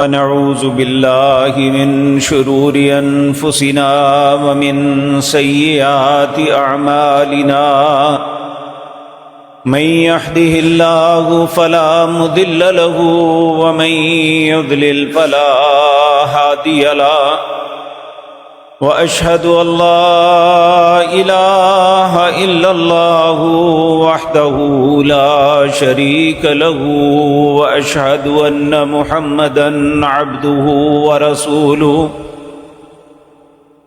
ونعوذ بالله من شرور أنفسنا ومن سيئات أعمالنا من يهده الله فلا مضل له ومن يضلل فلا هادي له وأشهد أن لا إله إلا الله وحده لا شريك له وأشهد أن محمدًا عبده ورسوله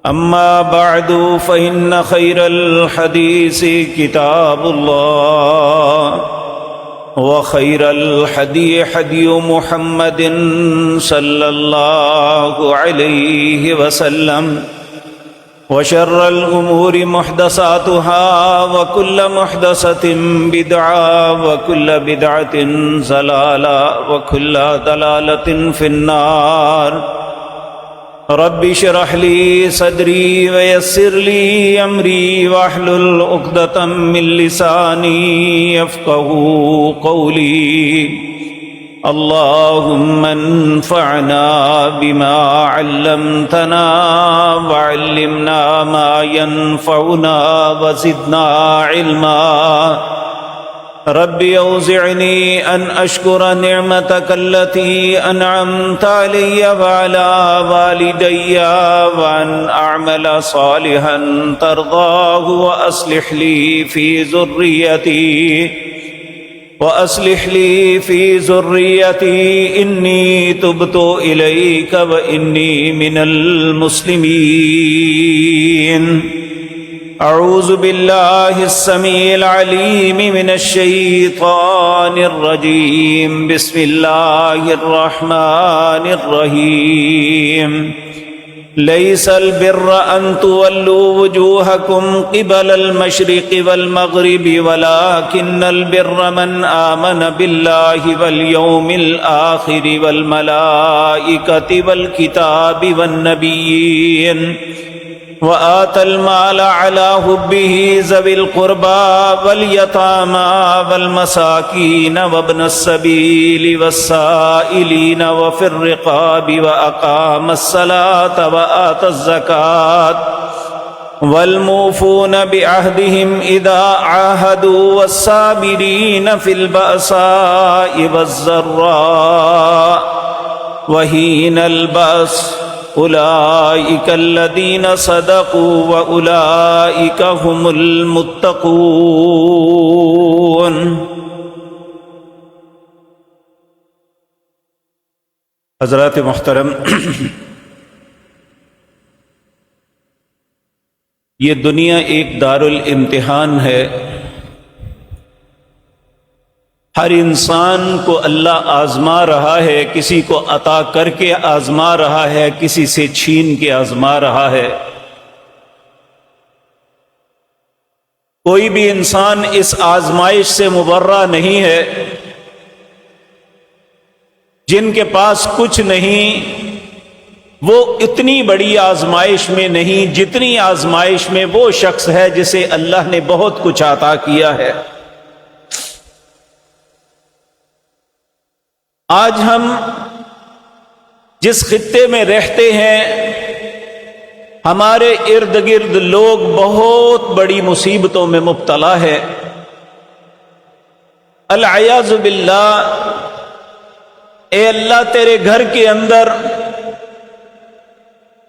أما بعد فإن خير الحديث كتاب الله وخير الحدي حدي محمد صلى الله عليه وسلم وشر الأمور محدثاتها وكل محدثة بدعة وكل بدعة ضلالة وكل ضلالة في النار رب اشرح لي صدري ويسر لي أمري واحلل عقدة من لساني يفقهوا قولي اللهم انفعنا بما علمتنا وعلمنا ما ينفعنا وزدنا علما رب اوزعني ان اشكر نعمتك التي انعمت علي وعلى والدي وان اعمل صالحا ترضاه واصلح لي في ذريتي إني تبت إليك وإني من المسلمين أعوذ بالله السميع العليم من الشيطان الرجيم بسم الله الرحمن الرحيم ليس البر أن تولوا وجوهكم قبل المشرق والمغرب ولكن البر من آمن بالله واليوم الآخر والملائكة والكتاب والنبيين وآتى المال على حبه ذوي القربى واليتامى والمساكين وابن السبيل والسائلين وفي الرقاب وأقام الصلاة وآتى الزكاة والموفون بعهدهم إذا عاهدوا والصابرين في البأساء والضراء وحين البأس أولئك الذين صدقوا وأولئك هم المتقون۔ حضرات محترم، یہ دنیا ایک دارالامتحان ہے۔ ہر انسان کو اللہ آزما رہا ہے، کسی کو عطا کر کے آزما رہا ہے، کسی سے چھین کے آزما رہا ہے۔ کوئی بھی انسان اس آزمائش سے مبرہ نہیں ہے۔ جن کے پاس کچھ نہیں وہ اتنی بڑی آزمائش میں نہیں جتنی آزمائش میں وہ شخص ہے جسے اللہ نے بہت کچھ عطا کیا ہے۔ آج ہم جس خطے میں رہتے ہیں ہمارے ارد گرد لوگ بہت بڑی مصیبتوں میں مبتلا ہے۔ العیاذ باللہ۔ اے اللہ، تیرے گھر کے اندر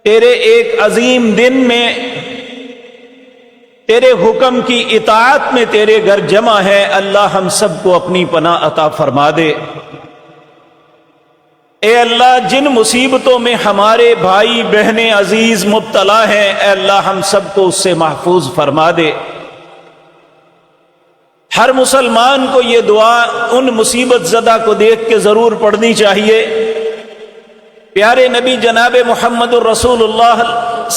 تیرے ایک عظیم دن میں تیرے حکم کی اطاعت میں تیرے گھر جمع ہے۔ اللہ ہم سب کو اپنی پناہ عطا فرما دے۔ اے اللہ، جن مصیبتوں میں ہمارے بھائی بہنیں عزیز مبتلا ہیں، اے اللہ ہم سب کو اس سے محفوظ فرما دے۔ ہر مسلمان کو یہ دعا ان مصیبت زدہ کو دیکھ کے ضرور پڑھنی چاہیے۔ پیارے نبی جناب محمد الرسول اللہ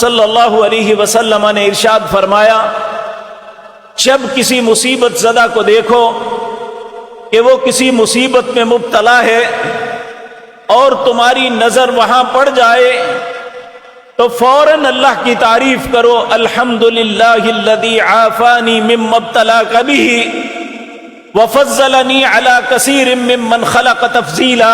صلی اللہ علیہ وسلم نے ارشاد فرمایا، جب کسی مصیبت زدہ کو دیکھو کہ وہ کسی مصیبت میں مبتلا ہے اور تمہاری نظر وہاں پڑ جائے تو فوراً اللہ کی تعریف کرو، الحمدللہ الذی عافانی مما ابتلاک بہ وفضلنی علی کثیر ممن خلق تفضیلا۔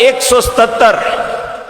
177,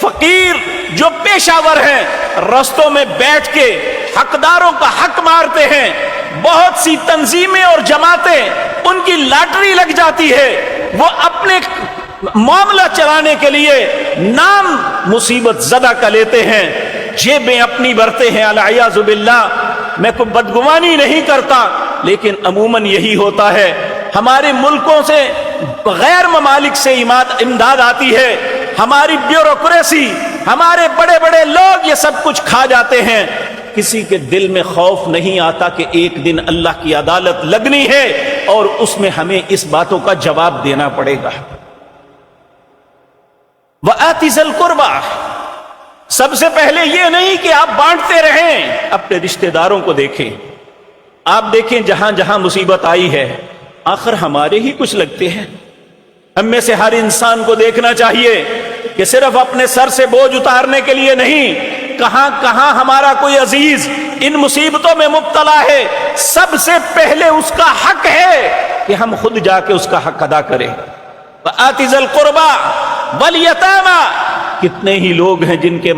فقیر جو پیشہ ور ہیں رستوں میں بیٹھ کے حقداروں کا حق مارتے ہیں، بہت سی تنظیمیں اور جماعتیں ان کی لاٹری لگ جاتی ہے، وہ اپنے معاملہ چلانے کے لیے نام مصیبت زدہ کا لیتے ہیں، جیبیں اپنی بھرتے ہیں، العیاذ باللہ۔ میں کوئی بدگمانی نہیں کرتا، لیکن عموماً یہی ہوتا ہے۔ ہمارے ملکوں سے غیر ممالک سے امداد آتی ہے، ہماری بیوروکریسی، ہمارے بڑے بڑے لوگ یہ سب کچھ کھا جاتے ہیں، کسی کے دل میں خوف نہیں آتا کہ ایک دن اللہ کی عدالت لگنی ہے اور اس میں ہمیں اس باتوں کا جواب دینا پڑے گا۔ وَآتِ ذِی الْقُرْبَىٰ، سب سے پہلے یہ نہیں کہ آپ بانٹتے رہیں، اپنے رشتہ داروں کو دیکھیں۔ آپ دیکھیں جہاں جہاں مصیبت آئی ہے آخر ہمارے ہی کچھ لگتے ہیں۔ ہم میں سے ہر انسان کو دیکھنا چاہیے کہ صرف اپنے سر سے بوجھ اتارنے کے لیے نہیں، کہاں کہاں ہمارا کوئی عزیز ان مصیبتوں میں مبتلا ہے، سب سے پہلے اس کا حق ہے کہ ہم خود جا کے اس کا حق ادا کریں۔ وَآتِ ذِی الْقُرْبَىٰ وَالْیَتَامَىٰ، کتنے ہی لوگ ہیں جن کے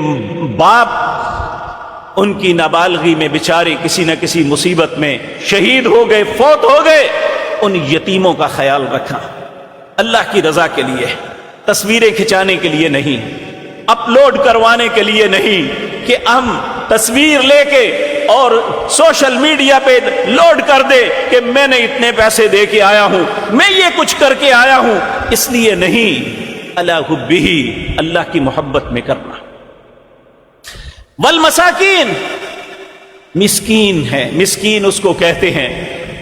باپ ان کی نابالغی میں بیچارے کسی نہ کسی مصیبت میں شہید ہو گئے، فوت ہو گئے، ان یتیموں کا خیال رکھا، اللہ کی رضا کے لیے، تصویریں کھچانے کے لیے نہیں، اپلوڈ کروانے کے لیے نہیں کہ ہم تصویر لے کے اور سوشل میڈیا پہ لوڈ کر دے کہ میں نے اتنے پیسے دے کے آیا ہوں، میں یہ کچھ کر کے آیا ہوں، اس لیے نہیں، علی حبہ، اللہ کی محبت میں کرنا۔ والمساکین، مسکین ہے، مسکین اس کو کہتے ہیں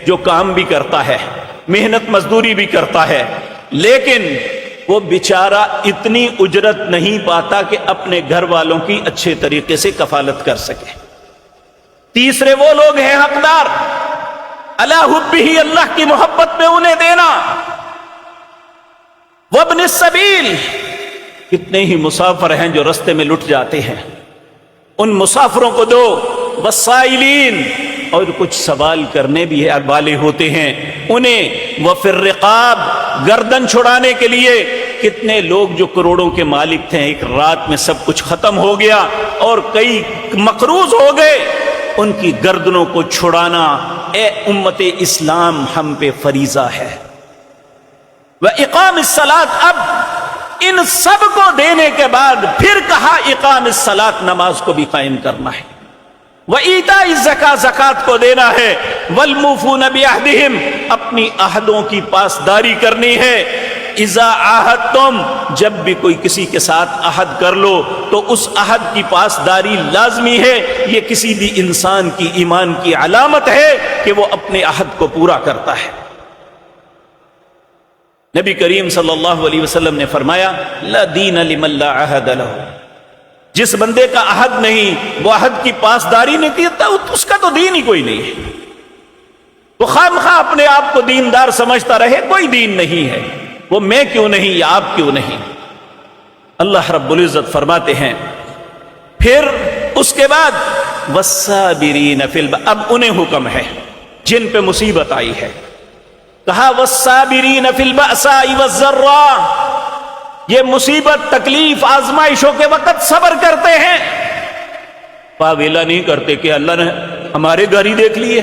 جو کام بھی کرتا ہے، محنت مزدوری بھی کرتا ہے، لیکن وہ بیچارہ اتنی اجرت نہیں پاتا کہ اپنے گھر والوں کی اچھے طریقے سے کفالت کر سکے۔ تیسرے وہ لوگ ہیں حقدار، علی حبہ، اللہ کی محبت میں انہیں دینا۔ وابن السبیل، کتنے ہی مسافر ہیں جو رستے میں لٹ جاتے ہیں، ان مسافروں کو دو۔ والسائلین، اور کچھ سوال کرنے بھی والے ہوتے ہیں انہیں۔ وفی الرقاب، گردن چھڑانے کے لیے، کتنے لوگ جو کروڑوں کے مالک تھے ایک رات میں سب کچھ ختم ہو گیا اور کئی مقروض ہو گئے، ان کی گردنوں کو چھڑانا اے امت اسلام ہم پہ فریضہ ہے۔ وَإِقَامِ الصَّلَاةِ، اب ان سب کو دینے کے بعد پھر کہا اقام الصلاۃ، نماز کو بھی قائم کرنا ہے۔ وَإِيتَاءِ الزَّكَاةِ، زکات کو دینا ہے۔ وَالْمُوفُونَ بِعَهْدِهِمْ، اپنی عہدوں کی پاسداری کرنی ہے۔ اذا عاہدتم، جب بھی کوئی کسی کے ساتھ عہد کر لو تو اس عہد کی پاسداری لازمی ہے۔ یہ کسی بھی انسان کی ایمان کی علامت ہے کہ وہ اپنے عہد کو پورا کرتا ہے۔ نبی کریم صلی اللہ علیہ وسلم نے فرمایا لا دین لمن لا عہد لہ، جس بندے کا عہد نہیں، وہ عہد کی پاسداری نہیں کرتا، اس کا تو دین ہی کوئی نہیں ہے۔ وہ خواہ مخواہ اپنے آپ کو دیندار سمجھتا رہے، کوئی دین نہیں ہے، وہ میں کیوں نہیں یا آپ کیوں نہیں۔ اللہ رب العزت فرماتے ہیں پھر اس کے بعد والصابرین فی اب انہیں حکم ہے جن پہ مصیبت آئی ہے، کہا والصابرین فی البأساء والضراء، یہ مصیبت، تکلیف، آزمائشوں کے وقت صبر کرتے ہیں، پاویلا نہیں کرتے کہ اللہ نے ہمارے گھر ہی دیکھ لیے،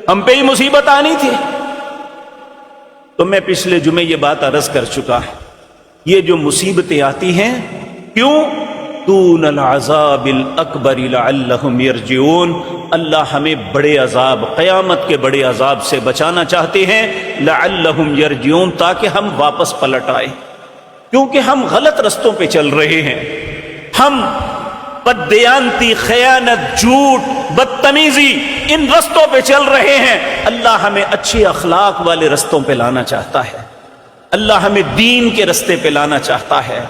ہم پہ ہی مصیبت آنی تھی۔ تو میں پچھلے جمعے یہ بات عرض کر چکا، یہ جو مصیبتیں آتی ہیں کیوں؟ دون العذاب الاکبر لعلہم یرجعون، اللہ ہمیں بڑے عذاب، قیامت کے بڑے عذاب سے بچانا چاہتے ہیں، لعلہم یرجعون، تاکہ ہم واپس پلٹ آئیں، کیونکہ ہم غلط رستوں پہ چل رہے ہیں، ہم بددیانتی، خیانت، جھوٹ، بدتمیزی، ان رستوں پہ چل رہے ہیں۔ اللہ ہمیں اچھے اخلاق والے رستوں پہ لانا چاہتا ہے، اللہ ہمیں دین کے رستے پہ لانا چاہتا ہے،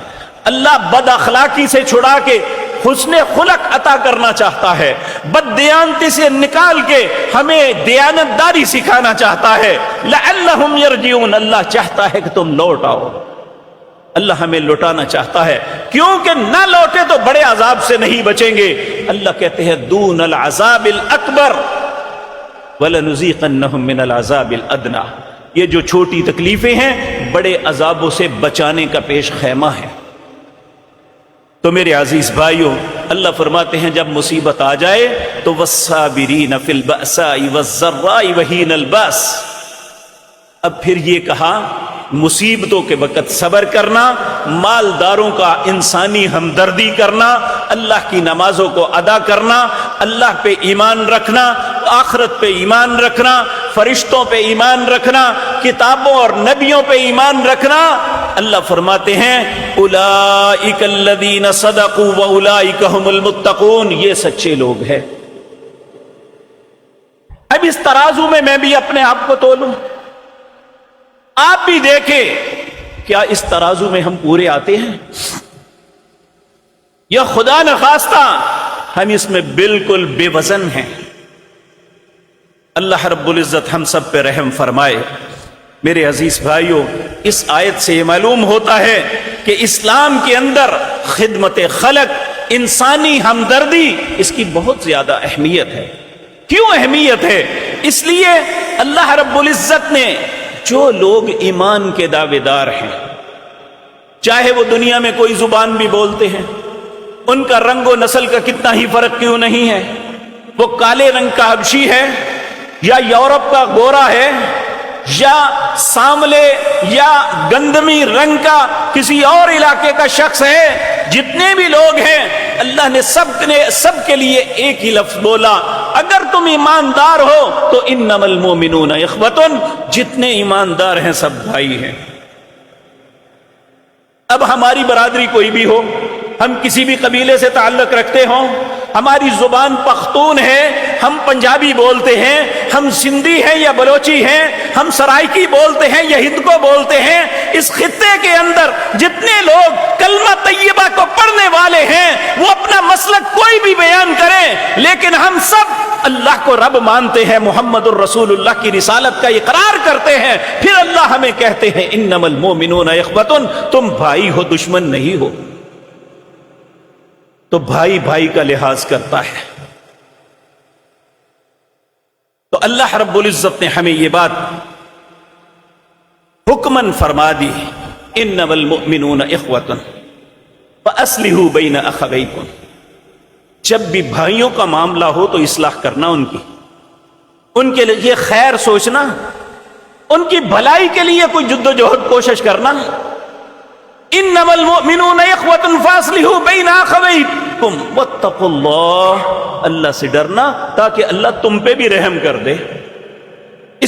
اللہ بد اخلاقی سے چھڑا کے حسن خلق عطا کرنا چاہتا ہے، بددیانتی سے نکال کے ہمیں دیانت داری سکھانا چاہتا ہے۔ لعلہم یرجعون، اللہ چاہتا ہے کہ تم لوٹ آؤ، اللہ ہمیں لوٹانا چاہتا ہے، کیونکہ نہ لوٹے تو بڑے عذاب سے نہیں بچیں گے۔ اللہ کہتے ہیں دون العذاب الاکبر وَلَنُذِيقَنَّهُم مِّنَ الْعَذَابِ الْأَدْنَىٰ، یہ جو چھوٹی تکلیفیں ہیں بڑے عذابوں سے بچانے کا پیش خیمہ ہے۔ تو میرے عزیز بھائیوں، اللہ فرماتے ہیں جب مصیبت آ جائے تو والصابرین فی البأساء والضراء وحین الباس، اب پھر یہ کہا مصیبتوں کے وقت صبر کرنا، مالداروں کا انسانی ہمدردی کرنا، اللہ کی نمازوں کو ادا کرنا، اللہ پہ ایمان رکھنا، آخرت پہ ایمان رکھنا، فرشتوں پہ ایمان رکھنا، کتابوں اور نبیوں پہ ایمان رکھنا۔ اللہ فرماتے ہیں اولئک الذین صدقوا واولئک هم المتقون، یہ سچے لوگ ہیں۔ اب اس ترازو میں بھی اپنے آپ کو تولوں، آپ بھی دیکھیں کیا اس ترازو میں ہم پورے آتے ہیں، یا خدا نخواستہ ہم اس میں بالکل بے وزن ہیں۔ اللہ رب العزت ہم سب پہ رحم فرمائے۔ میرے عزیز بھائیوں، اس آیت سے یہ معلوم ہوتا ہے کہ اسلام کے اندر خدمت خلق، انسانی ہمدردی، اس کی بہت زیادہ اہمیت ہے۔ کیوں اہمیت ہے؟ اس لیے اللہ رب العزت نے جو لوگ ایمان کے دعوے دار ہیں، چاہے وہ دنیا میں کوئی زبان بھی بولتے ہیں، ان کا رنگ و نسل کا کتنا ہی فرق کیوں نہیں ہے، وہ کالے رنگ کا حبشی ہے یا یورپ کا گورا ہے یا سانولے یا گندمی رنگ کا کسی اور علاقے کا شخص ہے، جتنے بھی لوگ ہیں اللہ نے سب کے لیے ایک ہی لفظ بولا، اگر تم ایماندار ہو تو انما المؤمنون اخوۃ، جتنے ایماندار ہیں سب بھائی ہیں۔ اب ہماری برادری کوئی بھی ہو، ہم کسی بھی قبیلے سے تعلق رکھتے ہوں، ہماری زبان پختون ہے، ہم پنجابی بولتے ہیں، ہم سندھی ہیں یا بلوچی ہیں، ہم سرائکی بولتے ہیں یا ہندکو بولتے ہیں، اس خطے کے اندر جتنے لوگ کلمہ طیبہ کو پڑھنے والے ہیں وہ اپنا مسلک کوئی بھی بیان کریں، لیکن ہم سب اللہ کو رب مانتے ہیں، محمد الرسول اللہ کی رسالت کا اقرار کرتے ہیں۔ پھر اللہ ہمیں کہتے ہیں انما المؤمنون اخوۃ، تم بھائی ہو، دشمن نہیں ہو۔ تو بھائی بھائی کا لحاظ کرتا ہے۔ تو اللہ رب العزت نے ہمیں یہ بات حکمن فرما دی، انما المؤمنون اخوۃ فاصلحوا بین اخویکم، جب بھی بھائیوں کا معاملہ ہو تو اصلاح کرنا، ان کے لیے خیر سوچنا، ان کی بھلائی کے لیے کوئی جد و جہد کوشش کرنا۔ انما المؤمنون اخوۃ فاصلحوا بین اخویکم واتقوا اللہ، اللہ سے ڈرنا تاکہ اللہ تم پہ بھی رحم کر دے۔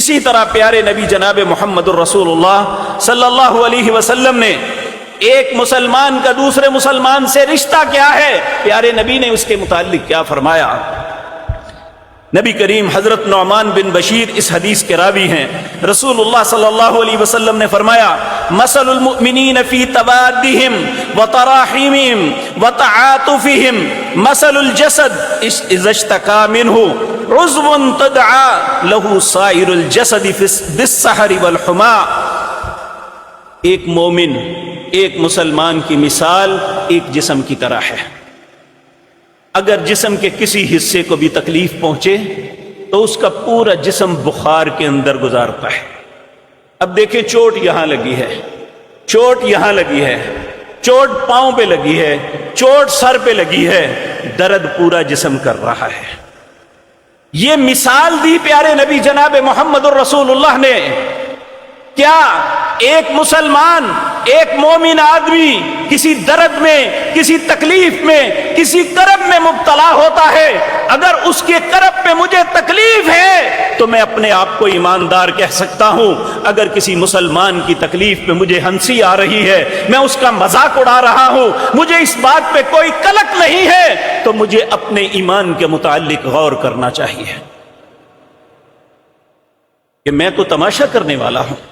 اسی طرح پیارے نبی جناب محمد الرسول اللہ صلی اللہ علیہ وسلم نے ایک مسلمان کا دوسرے مسلمان سے رشتہ کیا ہے، پیارے نبی نے اس کے متعلق کیا فرمایا۔ نبی کریم حضرت نعمان بن بشیر اس حدیث کے راوی ہیں، رسول اللہ صلی اللہ علیہ وسلم نے فرمایا مثل المؤمنین فی توادہم وتراحمہم وتعاطفہم مثل الجسد اذا اشتکا منہ عضو تدعى له سائر الجسد بالسحر والحمى۔ ایک مومن، ایک مسلمان کی مثال ایک جسم کی طرح ہے، اگر جسم کے کسی حصے کو بھی تکلیف پہنچے تو اس کا پورا جسم بخار کے اندر گزارتا ہے۔ اب دیکھیں چوٹ یہاں لگی ہے، چوٹ یہاں لگی ہے، چوٹ پاؤں پہ لگی ہے، چوٹ سر پہ لگی ہے، درد پورا جسم کر رہا ہے۔ یہ مثال دی پیارے نبی جناب محمد الرسول اللہ نے، کیا ایک مسلمان، ایک مومن آدمی کسی درد میں، کسی تکلیف میں، کسی کرب میں مبتلا ہوتا ہے، اگر اس کے کرب پہ مجھے تکلیف ہے تو میں اپنے آپ کو ایماندار کہہ سکتا ہوں۔ اگر کسی مسلمان کی تکلیف پہ مجھے ہنسی آ رہی ہے، میں اس کا مذاق اڑا رہا ہوں، مجھے اس بات پہ کوئی قلق نہیں ہے، تو مجھے اپنے ایمان کے متعلق غور کرنا چاہیے کہ میں تو تماشا کرنے والا ہوں۔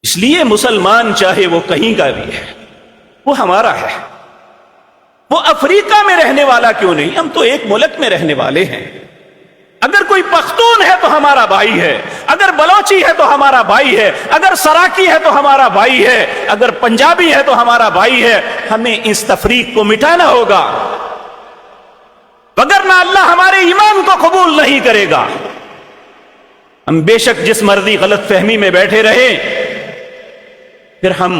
اس لیے مسلمان چاہے وہ کہیں کا بھی ہے، وہ ہمارا ہے، وہ افریقہ میں رہنے والا کیوں نہیں، ہم تو ایک ملک میں رہنے والے ہیں۔ اگر کوئی پختون ہے تو ہمارا بھائی ہے، اگر بلوچی ہے تو ہمارا بھائی ہے، اگر سراکی ہے تو ہمارا بھائی ہے، اگر پنجابی ہے تو ہمارا بھائی ہے۔ ہمیں اس تفریق کو مٹانا ہوگا، وگرنہ اللہ ہمارے ایمان کو قبول نہیں کرے گا۔ ہم بے شک جس مرضی غلط فہمی میں بیٹھے رہیں، پھر ہم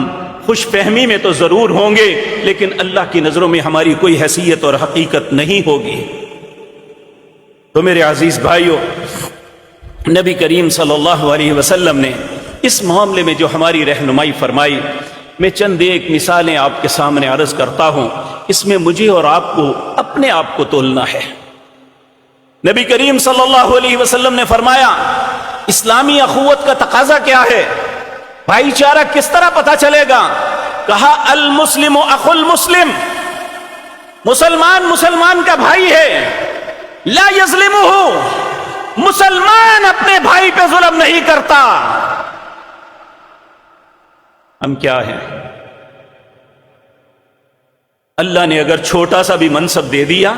خوش فہمی میں تو ضرور ہوں گے، لیکن اللہ کی نظروں میں ہماری کوئی حیثیت اور حقیقت نہیں ہوگی۔ تو میرے عزیز بھائیوں، نبی کریم صلی اللہ علیہ وسلم نے اس معاملے میں جو ہماری رہنمائی فرمائی، میں چند ایک مثالیں آپ کے سامنے عرض کرتا ہوں، اس میں مجھے اور آپ کو اپنے آپ کو تولنا ہے۔ نبی کریم صلی اللہ علیہ وسلم نے فرمایا اسلامی اخوت کا تقاضا کیا ہے، بھائی چارہ کس طرح پتہ چلے گا؟ کہا المسلم اخو المسلم، مسلمان مسلمان کا بھائی ہے، لا یظلمہ، مسلمان اپنے بھائی پہ ظلم نہیں کرتا۔ ہم کیا ہیں؟ اللہ نے اگر چھوٹا سا بھی منصب دے دیا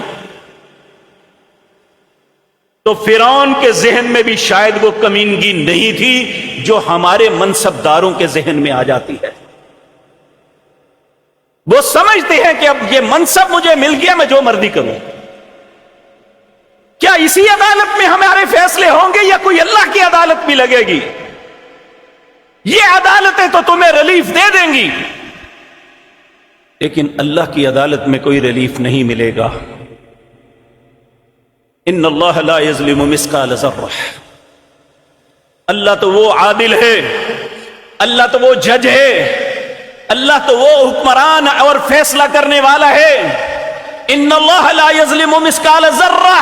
تو فرعون کے ذہن میں بھی شاید وہ کمینگی نہیں تھی جو ہمارے منصب داروں کے ذہن میں آ جاتی ہے۔ وہ سمجھتے ہیں کہ اب یہ منصب مجھے مل گیا، میں جو مرضی کروں۔ کیا اسی عدالت میں ہمارے فیصلے ہوں گے یا کوئی اللہ کی عدالت بھی لگے گی؟ یہ عدالتیں تو تمہیں ریلیف دے دیں گی، لیکن اللہ کی عدالت میں کوئی ریلیف نہیں ملے گا۔ ان اللہ لا یظلم مثقال ذرہ، اللہ تو وہ عادل ہے، اللہ تو وہ جج ہے، اللہ تو وہ حکمران اور فیصلہ کرنے والا ہے۔ ان اللہ لا یظلم مثقال ذرہ،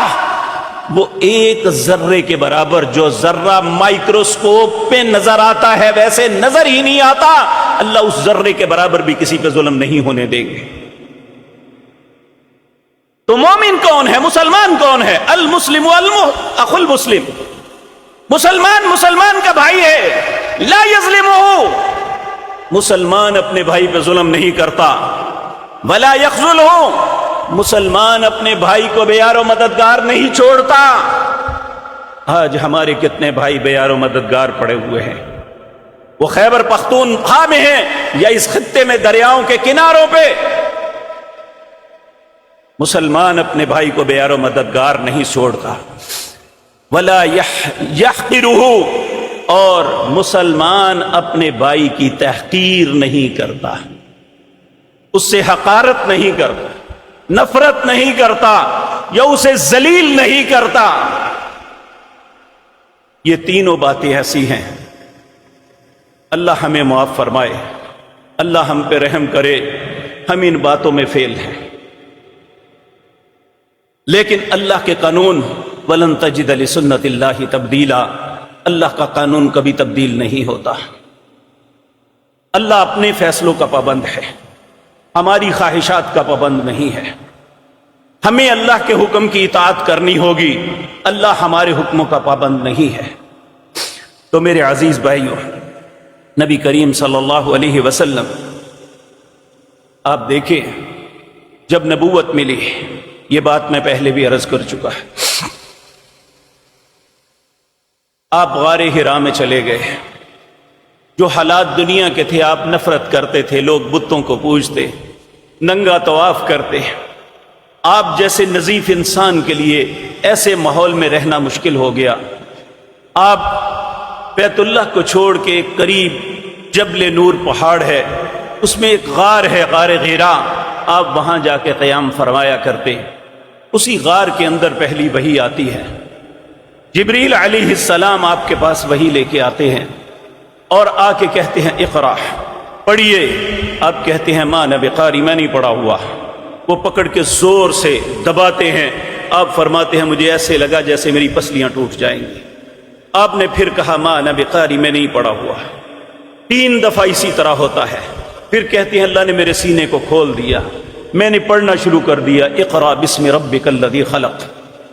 وہ ایک ذرے کے برابر، جو ذرہ مائکروسکوپ پہ نظر آتا ہے ویسے نظر ہی نہیں آتا، اللہ اس ذرے کے برابر بھی کسی پہ ظلم نہیں ہونے دیں گے۔ تو مومن کون ہے؟ مسلمان کون ہے؟ المسلم اخو المسلم، مسلمان مسلمان کا بھائی ہے، لا یظلمہ، مسلمان اپنے بھائی پہ ظلم نہیں کرتا، ولا یخذلہ، مسلمان اپنے بھائی کو بے یار و مددگار نہیں چھوڑتا۔ آج ہمارے کتنے بھائی بے یار و مددگار پڑے ہوئے ہیں، وہ خیبر پختونخوا میں ہیں یا اس خطے میں دریاؤں کے کناروں پہ، مسلمان اپنے بھائی کو بے یار و مددگار نہیں چھوڑتا۔ ولا یحقرہ، اور مسلمان اپنے بھائی کی تحقیر نہیں کرتا، اس سے حقارت نہیں کرتا، نفرت نہیں کرتا یا اسے ذلیل نہیں کرتا۔ یہ تینوں باتیں ایسی ہیں، اللہ ہمیں معاف فرمائے، اللہ ہم پہ رحم کرے، ہم ان باتوں میں فیل ہیں۔ لیکن اللہ کے قانون وَلَن تَجِدَ لِسُنَّتِ اللَّهِ تَبْدِيلًا، اللہ کا قانون کبھی تبدیل نہیں ہوتا۔ اللہ اپنے فیصلوں کا پابند ہے، ہماری خواہشات کا پابند نہیں ہے۔ ہمیں اللہ کے حکم کی اطاعت کرنی ہوگی، اللہ ہمارے حکموں کا پابند نہیں ہے۔ تو میرے عزیز بھائیوں، نبی کریم صلی اللہ علیہ وسلم، آپ دیکھیں جب نبوت ملی، یہ بات میں پہلے بھی عرض کر چکا ہے، آپ غار حرا میں چلے گئے، جو حالات دنیا کے تھے، آپ نفرت کرتے تھے، لوگ بتوں کو پوجتے، ننگا طواف کرتے، آپ جیسے نظیف انسان کے لیے ایسے ماحول میں رہنا مشکل ہو گیا۔ آپ بیت اللہ کو چھوڑ کے قریب جبل نور پہاڑ ہے، اس میں ایک غار ہے، غار غیرا، آپ وہاں جا کے قیام فرمایا کرتے۔ اسی غار کے اندر پہلی وحی آتی ہے، جبریل علیہ السلام آپ کے پاس وحی لے کے آتے ہیں اور آ کے کہتے ہیں اقرا، پڑھیے۔ آپ کہتے ہیں ماں نبی قاری، میں نہیں پڑھا ہوا۔ وہ پکڑ کے زور سے دباتے ہیں، آپ فرماتے ہیں مجھے ایسے لگا جیسے میری پسلیاں ٹوٹ جائیں گی۔ آپ نے پھر کہا ماں نبی قاری، میں نہیں پڑھا ہوا۔ 3 دفعہ اسی طرح ہوتا ہے، پھر کہتے ہیں اللہ نے میرے سینے کو کھول دیا، میں نے پڑھنا شروع کر دیا، اقرا بسم ربک الذی خلق،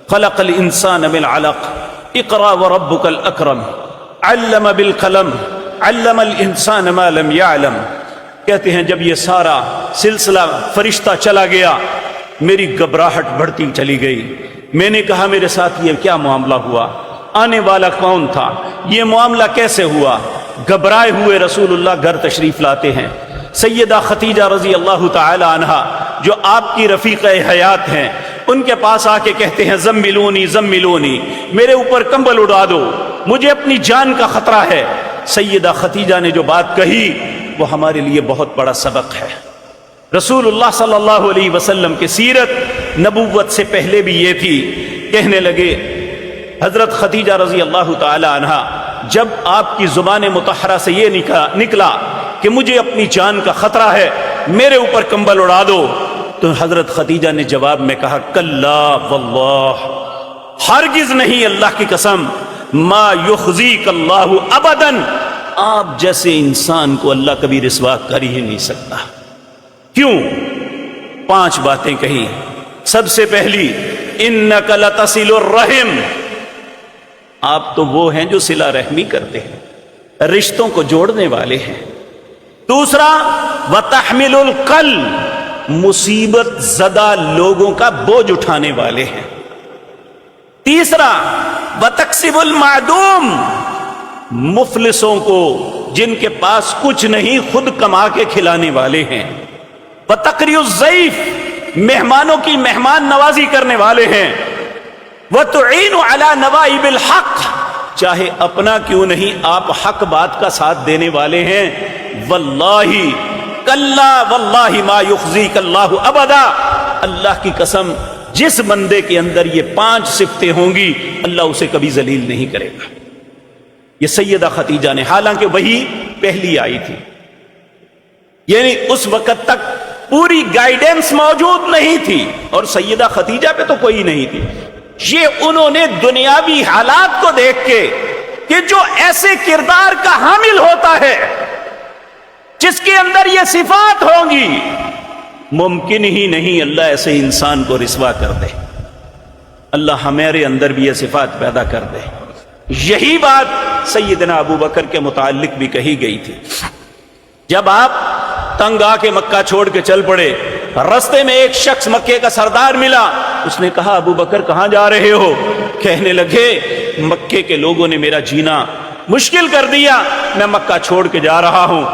خلق الانسان من علق، اقرا وربک الاکرم، علم بالقلم، علم الانسان ما لم يعلم۔ کہتے ہیں جب یہ سارا سلسلہ فرشتہ چلا گیا، میری گھبراہٹ بڑھتی چلی گئی۔ میں نے کہا میرے ساتھ یہ کیا معاملہ ہوا؟ آنے والا کون تھا؟ یہ معاملہ کیسے ہوا؟ گھبرائے ہوئے رسول اللہ گھر تشریف لاتے ہیں۔ سیدہ خدیجہ رضی اللہ تعالی عنہا جو آپ کی رفیقہ حیات ہیں، ان کے پاس آ کے کہتے ہیں زملونی زملونی، میرے اوپر کمبل اڑا دو، مجھے اپنی جان کا خطرہ ہے۔ سیدہ خدیجہ نے جو بات کہی، وہ ہمارے لیے بہت بڑا سبق ہے۔ رسول اللہ صلی اللہ علیہ وسلم کی سیرت نبوت سے پہلے بھی یہ تھی۔ کہنے لگے حضرت خدیجہ رضی اللہ تعالی عنہا، جب آپ کی زبان مطہرہ سے یہ نکلا کہ مجھے اپنی جان کا خطرہ ہے، میرے اوپر کمبل اڑا دو، تو حضرت خدیجہ نے جواب میں کہا کلا واللہ، ہرگز نہیں، اللہ کی قسم، ما یخزیک اللہ ابدا، آپ جیسے انسان کو اللہ کبھی رسوا کر ہی نہیں سکتا۔ کیوں؟ 5 باتیں کہی۔ سب سے پہلی، انک لتصل الرحم، آپ تو وہ ہیں جو صلہ رحمی کرتے ہیں، رشتوں کو جوڑنے والے ہیں۔ دوسرا، وتحمل القلب، مصیبت زدہ لوگوں کا بوجھ اٹھانے والے ہیں۔ تیسرا، وتکسب المعدوم، مفلسوں کو، جن کے پاس کچھ نہیں، خود کما کے کھلانے والے ہیں۔ وتقری الضیف، مہمانوں کی مہمان نوازی کرنے والے ہیں۔ وتعین علی نوائب الحق، چاہے اپنا کیوں نہیں، آپ حق بات کا ساتھ دینے والے ہیں۔ واللہ کلا واللہ ما یخزیک اللہ ابدا، اللہ کی قسم، جس بندے کے اندر یہ 5 صفتیں ہوں گی، اللہ اسے کبھی ذلیل نہیں کرے گا۔ یہ سیدہ خدیجہ نے، حالانکہ وہی پہلی آئی تھی، یعنی اس وقت تک پوری گائیڈنس موجود نہیں تھی، اور سیدہ خدیجہ پہ تو کوئی نہیں تھی۔ یہ انہوں نے دنیاوی حالات کو دیکھ کے کہ جو ایسے کردار کا حامل ہوتا ہے، جس کے اندر یہ صفات ہوں گی، ممکن ہی نہیں اللہ ایسے انسان کو رسوا کر دے۔ اللہ ہمارے اندر بھی یہ صفات پیدا کر دے۔ یہی بات سیدنا ابو بکر کے متعلق بھی کہی گئی تھی۔ جب آپ تنگ آ کے مکہ چھوڑ کے چل پڑے، رستے میں ایک شخص مکے کا سردار ملا، اس نے کہا ابو بکر کہاں جا رہے ہو؟ کہنے لگے مکے کے لوگوں نے میرا جینا مشکل کر دیا، میں مکہ چھوڑ کے جا رہا ہوں۔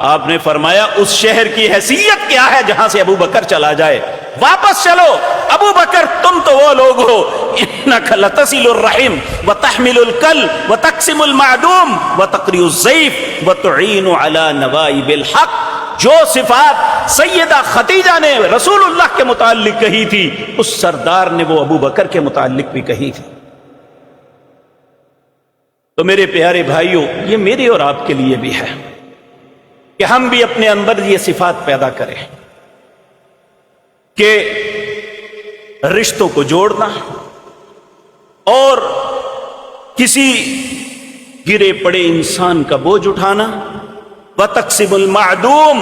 آپ نے فرمایا اس شہر کی حیثیت کیا ہے جہاں سے ابو بکر چلا جائے؟ واپس چلو، ابو بکر تم تو وہ لوگ ہو، انک لتصل الرحم وتحمل الکلب وتقسم المعدوم وتقری الضیف وتعین علی نوائب الحق۔ جو صفات سیدہ خدیجہ نے رسول اللہ کے متعلق کہی تھی، اس سردار نے وہ ابو بکر کے متعلق بھی کہی تھی۔ تو میرے پیارے بھائیوں، یہ میرے اور آپ کے لیے بھی ہے کہ ہم بھی اپنے اندر یہ صفات پیدا کریں کہ رشتوں کو جوڑنا اور کسی گرے پڑے انسان کا بوجھ اٹھانا، وتقسم المعدوم،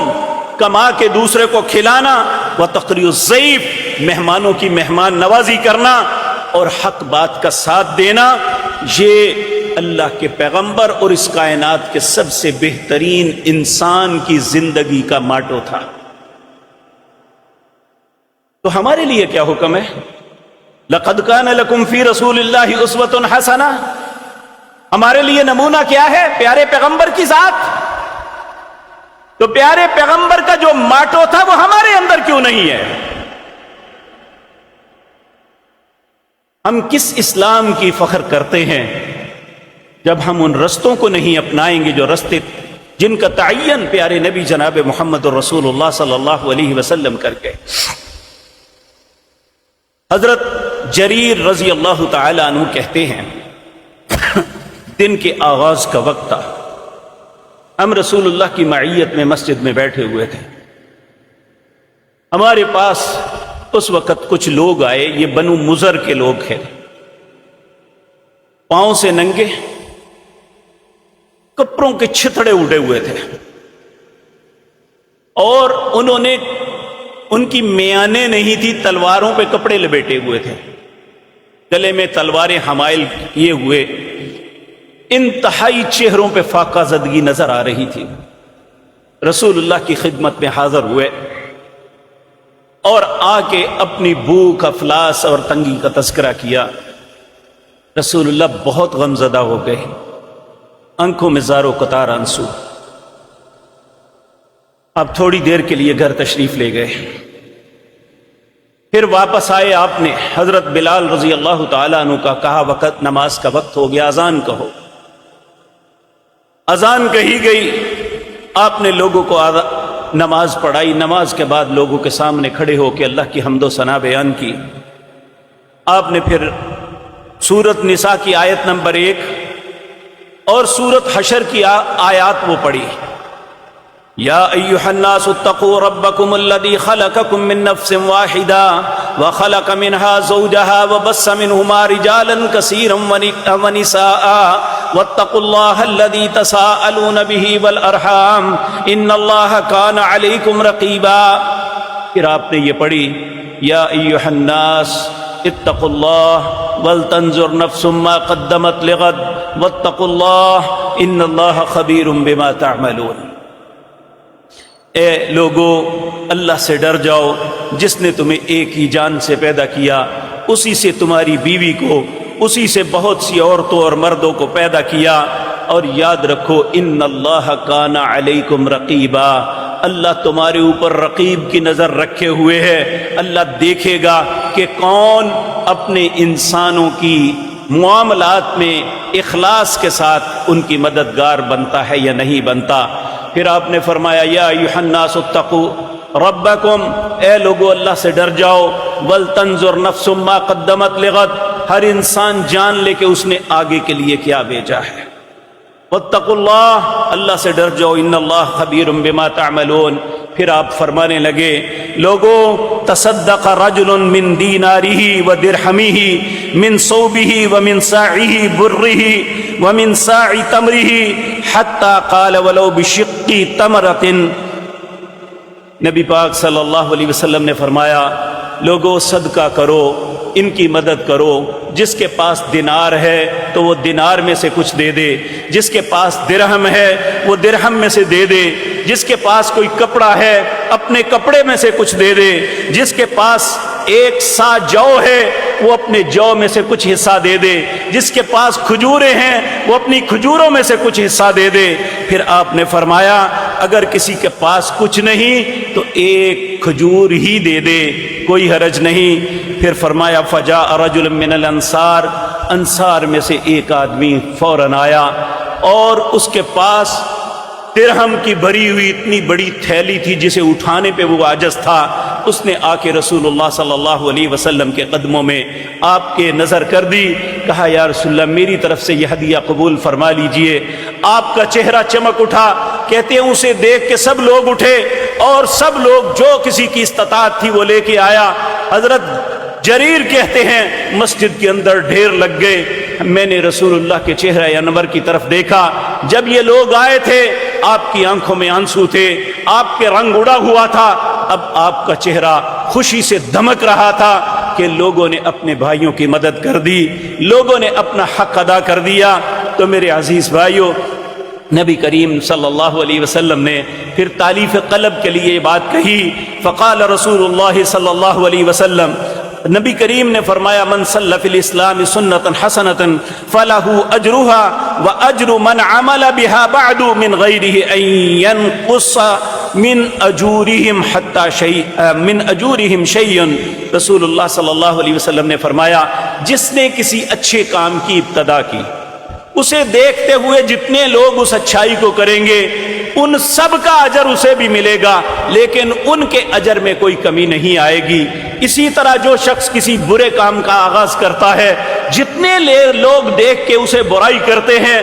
کما کے دوسرے کو کھلانا، وتقری الضیف، مہمانوں کی مہمان نوازی کرنا اور حق بات کا ساتھ دینا، یہ اللہ کے پیغمبر اور اس کائنات کے سب سے بہترین انسان کی زندگی کا ماٹو تھا۔ تو ہمارے لیے کیا حکم ہے؟ لقد کان لکم فی رسول اللہ اسوۃ حسنہ، ہمارے لیے نمونہ کیا ہے؟ پیارے پیغمبر کی ذات۔ تو پیارے پیغمبر کا جو ماٹو تھا وہ ہمارے اندر کیوں نہیں ہے؟ ہم کس اسلام کی فخر کرتے ہیں جب ہم ان رستوں کو نہیں اپنائیں گے جو رستے جن کا تعین پیارے نبی جناب محمد رسول اللہ صلی اللہ علیہ وسلم کر گئے۔ حضرت جریر رضی اللہ تعالی عنہ کہتے ہیں دن کے آغاز کا وقت تھا، ہم رسول اللہ کی معیت میں مسجد میں بیٹھے ہوئے تھے، ہمارے پاس اس وقت کچھ لوگ آئے، یہ بنو مضر کے لوگ تھے، پاؤں سے ننگے، کپڑوں کے چھتڑے اڑے ہوئے تھے، اور انہوں نے، ان کی میانیں نہیں تھی، تلواروں پہ کپڑے لپیٹے ہوئے تھے، گلے میں تلواریں حمائل کیے ہوئے، انتہائی چہروں پہ فاقہ زدگی نظر آ رہی تھی۔ رسول اللہ کی خدمت میں حاضر ہوئے اور آ کے اپنی بھوک، افلاس اور تنگی کا تذکرہ کیا۔ رسول اللہ بہت غمزدہ ہو گئے، آنکھوں میں زار و قطار آنسو۔ اب تھوڑی دیر کے لیے گھر تشریف لے گئے، پھر واپس آئے، آپ نے حضرت بلال رضی اللہ تعالیٰ عنہ کا کہا وقت نماز کا وقت ہو گیا، اذان کہو۔ اذان کہی گئی، آپ نے لوگوں کو نماز پڑھائی، نماز کے بعد لوگوں کے سامنے کھڑے ہو کے اللہ کی حمد و ثنا بیان کی۔ آپ نے پھر سورۃ نساء کی آیت نمبر 1 اور سورۃ حشر کی آیات وہ پڑھی۔ یا ایھا الناس اتقوا ربکم الذی خلقکم من نفس واحدہ وخلق منها زوجها وبث منہما رجالا کثیرا ونساء واتقوا اللہ الذی تساءلون به والارحام ان اللہ کان علیکم رقیبا۔ پھر آپ نے یہ پڑھی یا ایھا الناس اتقوا اللہ ولتنظر نفس ما قدمت لغد واتقوا اللہ ان اللہ خبیر بما تعملون۔ اے لوگو، اللہ سے ڈر جاؤ جس نے تمہیں ایک ہی جان سے پیدا کیا، اسی سے تمہاری بیوی کو، اسی سے بہت سی عورتوں اور مردوں کو پیدا کیا، اور یاد رکھو ان اللہ کان علیکم رقیبا، اللہ تمہارے اوپر رقیب کی نظر رکھے ہوئے ہے۔ اللہ دیکھے گا کہ کون اپنے انسانوں کی معاملات میں اخلاص کے ساتھ ان کی مددگار بنتا ہے یا نہیں بنتا۔ پھر آپ نے فرمایا یا ایھا الناس اتقوا ربکم، اے لوگو اللہ سے ڈر جاؤ، ولتنظر نفس ما قدمت لغد، ہر انسان جان لے کہ اس نے آگے کے لیے کیا بھیجا ہے۔ واتقوا اللہ، اللہ سے ڈر جاؤ، ان اللہ خبیر بما تعملون۔ پھر آپ فرمانے لگے لوگو تصدق رجل من دینارہ ودرہمہ من صوبہ ومن صاعہ برہ ومن صاع تمرہ حتی قال ولو بشق تمرۃ۔ نبی پاک صلی اللہ علیہ وسلم نے فرمایا لوگو صدقہ کرو، ان کی مدد کرو، جس کے پاس دینار ہے تو وہ دینار میں سے کچھ دے دے، جس کے پاس درہم ہے وہ درہم میں سے دے دے، جس کے پاس کوئی کپڑا ہے اپنے کپڑے میں سے کچھ دے دے، جس کے پاس ایک سا جو ہے وہ اپنے جو میں سے کچھ حصہ دے دے، جس کے پاس کھجوریں ہیں وہ اپنی کھجوروں میں سے کچھ حصہ دے دے۔ پھر آپ نے فرمایا اگر کسی کے پاس کچھ نہیں تو ایک کھجور ہی دے دے، کوئی حرج نہیں۔ پھر فرمایا فجاء رجل من الانصار، انصار میں سے ایک آدمی فوراً آیا اور اس کے پاس درہم کی بھری ہوئی اتنی بڑی تھیلی تھی جسے اٹھانے پہ وہ عاجز تھا۔ اس نے آ کے رسول اللہ صلی اللہ علیہ وسلم کے قدموں میں آپ کے نظر کر دی، کہا یا رسول اللہ میری طرف سے یہ ہدیہ قبول فرما لیجئے۔ آپ کا چہرہ چمک اٹھا، کہتے ہیں اسے دیکھ کے سب لوگ اٹھے اور سب لوگ جو کسی کی استطاعت تھی وہ لے کے آیا۔ حضرت جریر کہتے ہیں مسجد کے اندر ڈھیر لگ گئے۔ میں نے رسول اللہ کے چہرہ انور کی طرف دیکھا، جب یہ لوگ آئے تھے آپ کی آنکھوں میں آنسو تھے، آپ کے رنگ اڑا ہوا تھا، اب آپ کا چہرہ خوشی سے دمک رہا تھا کہ لوگوں نے اپنے بھائیوں کی مدد کر دی، لوگوں نے اپنا حق ادا کر دیا۔ تو میرے عزیز بھائیوں، نبی کریم صلی اللہ علیہ وسلم نے پھر تالیف قلب کے لیے یہ بات کہی۔ فقال رسول اللہ صلی اللہ علیہ وسلم، نبی کریم نے فرمایا من صلی فی الاسلام سنتا حسنتا فلہ اجرہا واجر من عمل بها بعد من غیرہ ان ینقص من اجورہم شیئا۔ رسول اللہ صلی اللہ علیہ وسلم نے فرمایا جس نے کسی اچھے کام کی ابتدا کی، اسے دیکھتے ہوئے جتنے لوگ اس اچھائی کو کریں گے ان سب کا اجر اسے بھی ملے گا، لیکن ان کے اجر میں کوئی کمی نہیں آئے گی۔ اسی طرح جو شخص کسی برے کام کا آغاز کرتا ہے، جتنے لوگ دیکھ کے اسے برائی کرتے ہیں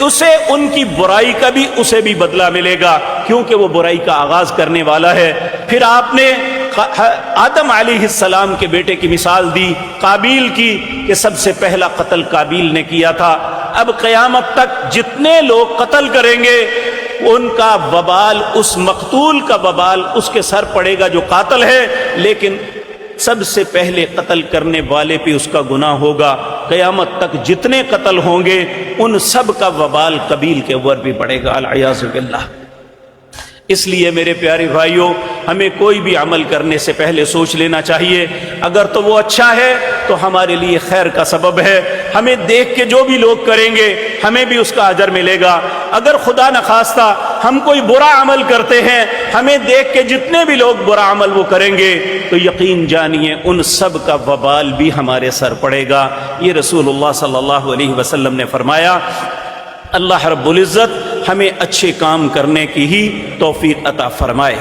اسے ان کی برائی کا بھی اسے بھی بدلہ ملے گا، کیونکہ وہ برائی کا آغاز کرنے والا ہے۔ پھر آپ نے آدم علیہ السلام کے بیٹے کی مثال دی، قابیل کی، کہ سب سے پہلا قتل قابیل نے کیا تھا۔ اب قیامت تک جتنے لوگ قتل کریں گے ان کا وبال، اس مقتول کا وبال اس کے سر پڑے گا جو قاتل ہے، لیکن سب سے پہلے قتل کرنے والے پہ اس کا گناہ ہوگا۔ قیامت تک جتنے قتل ہوں گے ان سب کا وبال قبیل کے اوپر بھی پڑے گا، العیاذ باللہ۔ اس لیے میرے پیارے بھائیوں، ہمیں کوئی بھی عمل کرنے سے پہلے سوچ لینا چاہیے، اگر تو وہ اچھا ہے تو ہمارے لیے خیر کا سبب ہے، ہمیں دیکھ کے جو بھی لوگ کریں گے ہمیں بھی اس کا اجر ملے گا۔ اگر خدا نخواستہ ہم کوئی برا عمل کرتے ہیں، ہمیں دیکھ کے جتنے بھی لوگ برا عمل وہ کریں گے تو یقین جانیے ان سب کا وبال بھی ہمارے سر پڑے گا۔ یہ رسول اللہ صلی اللہ علیہ وسلم نے فرمایا۔ اللہ رب العزت ہمیں اچھے کام کرنے کی ہی توفیق عطا فرمائے۔